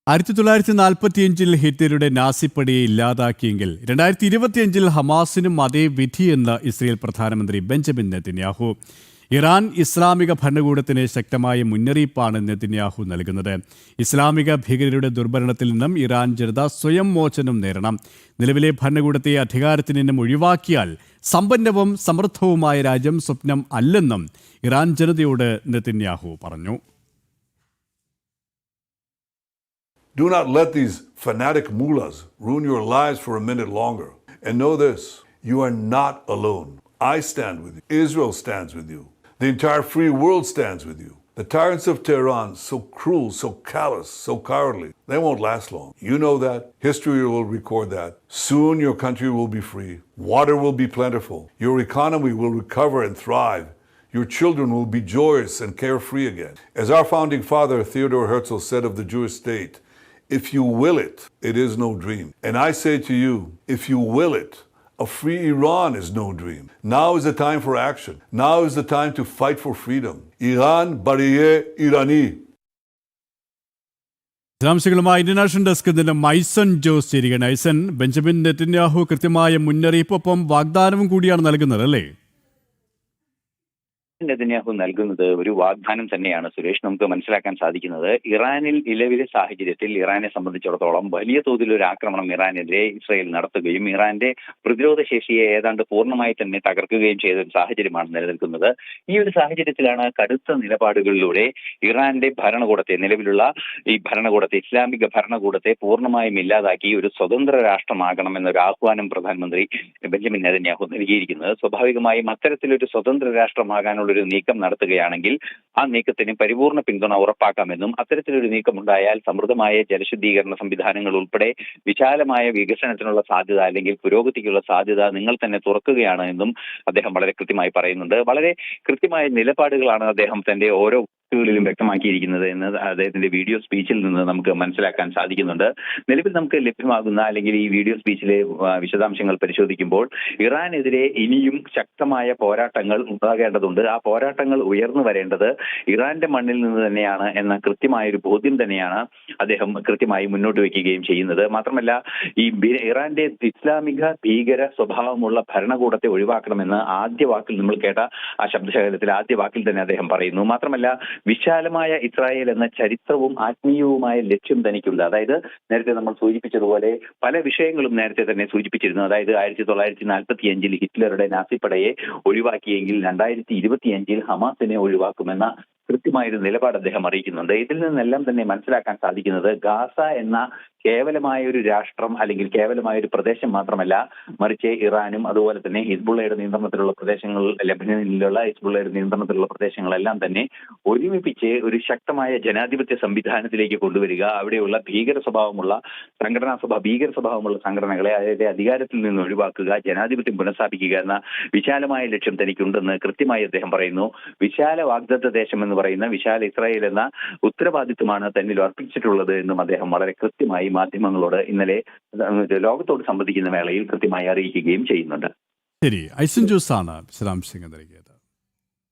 1945 ഹിറ്റ്ലറുടെ നാസിപ്പടിയെ ഇല്ലാതാക്കിയെങ്കിൽ 2025 ഹമാസിനും അതേ വിധിയെന്ന് ഇസ്രയേൽ പ്രധാനമന്ത്രി Benjamin Netanyahu. Iran ഇസ്ലാമിക ഭരണകൂടത്തിന് ശക്തമായ മുന്നറിയിപ്പാണ് നെതന്യാഹു നൽകുന്നത്. ഇസ്ലാമിക ഭീകരരുടെ ദുർഭരണത്തിൽ നിന്നും ഇറാൻ ജനത സ്വയം മോചനം നേടണം. നിലവിലെ ഭരണകൂടത്തെ അധികാരത്തിൽ നിന്നും ഒഴിവാക്കിയാൽ സമ്പന്നവും സമൃദ്ധവുമായ രാജ്യം സ്വപ്നം അല്ലെന്നും ഇറാൻ ജനതയോട് നെതന്യാഹു പറഞ്ഞു. Do not let these fanatic mullahs ruin your lives for a minute longer. And know this, you are not alone. I stand with you. Israel stands with you. The entire free world stands with you. The tyrants of Tehran, so cruel, so callous, so cowardly, they won't last long. You know that. History will record that. Soon your country will be free. Water will be plentiful. Your economy will recover and thrive. Your children will be joyous and carefree again. As our founding father Theodore Herzl said of the Jewish state, if you will it, it is no dream. And I say to you, if you will it, a free Iran is no dream. Now is the time for action. Now is the time to fight for freedom. Iran Bariye Irani. വിശദാംശങ്ങളുമായി international ഡെസ്കിൽ നിന്ന് Maison Jose ചേരുകയാണ്. ഐസൻ, Benjamin Netanyahu കൃത്യമായ മുന്നറിയിപ്പൊപ്പം വാഗ്ദാനവും കൂടിയാണ് നൽകുന്നത്, അല്ലേ? Netanyahu നൽകുന്നത് ഒരു വാഗ്ദാനം തന്നെയാണ് സുരേഷ്. നമുക്ക് മനസ്സിലാക്കാൻ സാധിക്കുന്നത് ഇറാനിൽ നിലവിലെ സാഹചര്യത്തിൽ ഇറാനെ സംബന്ധിച്ചിടത്തോളം വലിയ തോതിൽ ഒരു ആക്രമണം ഇറാനെതിരെ ഇസ്രായേൽ നടത്തുകയും ഇറാന്റെ പ്രതിരോധ ശേഷിയെ ഏതാണ്ട് പൂർണ്ണമായി തന്നെ തകർക്കുകയും ചെയ്ത ഒരു സാഹചര്യമാണ് നിലനിൽക്കുന്നത്. ഈ ഒരു സാഹചര്യത്തിലാണ് കടുത്ത നിലപാടുകളിലൂടെ ഇറാന്റെ ഭരണകൂടത്തെ, നിലവിലുള്ള ഈ ഭരണകൂടത്തെ, ഇസ്ലാമിക ഭരണകൂടത്തെ പൂർണ്ണമായും ഇല്ലാതാക്കി ഒരു സ്വതന്ത്ര രാഷ്ട്രമാകണമെന്നൊരു ആഹ്വാനം പ്രധാനമന്ത്രി ബെഞ്ചമിൻ നെതന്യാഹു നൽകിയിരിക്കുന്നത്. സ്വാഭാവികമായും അത്തരത്തിലൊരു സ്വതന്ത്ര രാഷ്ട്രമാകാനുള്ള ഒരു നീക്കം നടത്തുകയാണെങ്കിൽ ആ നീക്കത്തിന് പരിപൂർണ പിന്തുണ ഉറപ്പാക്കാമെന്നും അത്തരത്തിലൊരു നീക്കം ഉണ്ടായാൽ സമൃദ്ധമായ ജലശുദ്ധീകരണ സംവിധാനങ്ങൾ ഉൾപ്പെടെ വിശാലമായ വികസനത്തിനുള്ള സാധ്യത അല്ലെങ്കിൽ പുരോഗതിക്കുള്ള സാധ്യത നിങ്ങൾ തന്നെ തുറക്കുകയാണ് എന്നും അദ്ദേഹം വളരെ കൃത്യമായി പറയുന്നുണ്ട്. വളരെ കൃത്യമായ നിലപാടുകളാണ് അദ്ദേഹം തന്റെ ഓരോ ിലും വ്യക്തമാക്കിയിരിക്കുന്നത് എന്ന് അദ്ദേഹത്തിന്റെ വീഡിയോ സ്പീച്ചിൽ നിന്ന് നമുക്ക് മനസ്സിലാക്കാൻ സാധിക്കുന്നുണ്ട്. നിലവിൽ നമുക്ക് ലഭ്യമാകുന്ന അല്ലെങ്കിൽ ഈ വീഡിയോ സ്പീച്ചിലെ വിശദാംശങ്ങൾ പരിശോധിക്കുമ്പോൾ ഇറാനെതിരെ ഇനിയും ശക്തമായ പോരാട്ടങ്ങൾ ഉണ്ടാകേണ്ടതുണ്ട്. ആ പോരാട്ടങ്ങൾ ഉയർന്നു വരേണ്ടത് ഇറാന്റെ മണ്ണിൽ നിന്ന് തന്നെയാണ് എന്ന കൃത്യമായ ഒരു ബോധ്യം തന്നെയാണ് അദ്ദേഹം കൃത്യമായി മുന്നോട്ട് വയ്ക്കുകയും ചെയ്യുന്നത്. മാത്രമല്ല, ഈ ഇറാന്റെ ഇസ്ലാമിക ഭീകര സ്വഭാവമുള്ള ഭരണകൂടത്തെ ഒഴിവാക്കണമെന്ന് ആദ്യ വാക്കിൽ നമ്മൾ കേട്ട ആ ശബ്ദശകലത്തിൽ ആദ്യ വാക്കിൽ തന്നെ അദ്ദേഹം പറയുന്നു. മാത്രമല്ല, വിശാലമായ ഇസ്രായേൽ എന്ന ചരിത്രവും ആത്മീയവുമായ ലക്ഷ്യം തനിക്കുണ്ട്. അതായത് നേരത്തെ നമ്മൾ സൂചിപ്പിച്ചതുപോലെ പല വിഷയങ്ങളും നേരത്തെ തന്നെ സൂചിപ്പിച്ചിരുന്നു. അതായത് 1945 ഹിറ്റ്ലറുടെ നാസിപ്പടയെ ഒഴിവാക്കിയെങ്കിൽ 2025 ഹമാസിനെ ഒഴിവാക്കുമെന്ന കൃത്യമായൊരു നിലപാട് അദ്ദേഹം അറിയിക്കുന്നുണ്ട്. ഇതിൽ നിന്നെല്ലാം തന്നെ മനസ്സിലാക്കാൻ സാധിക്കുന്നത് ഗാസ എന്ന കേവലമായ ഒരു രാഷ്ട്രം അല്ലെങ്കിൽ കേവലമായ ഒരു പ്രദേശം മാത്രമല്ല, മറിച്ച് ഇറാനും അതുപോലെ തന്നെ ഹിസ്ബുള്ളയുടെ നിയന്ത്രണത്തിലുള്ള പ്രദേശങ്ങൾ, ലെബനനിലുള്ള ഹിസ്ബുള്ളയുടെ നിയന്ത്രണത്തിലുള്ള പ്രദേശങ്ങളെല്ലാം തന്നെ ഒരുമിപ്പിച്ച് ഒരു ശക്തമായ ജനാധിപത്യ സംവിധാനത്തിലേക്ക് കൊണ്ടുവരിക, അവിടെയുള്ള ഭീകര സ്വഭാവമുള്ള സംഘടനകളെ അതായത് അധികാരത്തിൽ നിന്ന് ഒഴിവാക്കുക, ജനാധിപത്യം പുനഃസ്ഥാപിക്കുക എന്ന വിശാലമായ ലക്ഷ്യം തനിക്കുണ്ടെന്ന് കൃത്യമായി അദ്ദേഹം പറയുന്നു. വിശാല വാഗ്ദത്ത ദേശം എന്ന് പറയുന്ന വിശാല ഇസ്രായേൽ എന്ന ഉത്തരവാദിത്വമാണ് തന്നിൽ അർപ്പിച്ചിട്ടുള്ളത് എന്നും അദ്ദേഹം വളരെ കൃത്യമായി മാധ്യമങ്ങളോട് ഇന്നലെ ലോകത്തോട് സംവദിക്കുന്ന വേളയിൽ കൃത്യമായി അറിയിക്കുകയും ചെയ്യുന്നുണ്ട്. ശരി, ഐസൻ ജോസ് ആണ് വിശദാംശങ്ങൾ നൽകിയത്.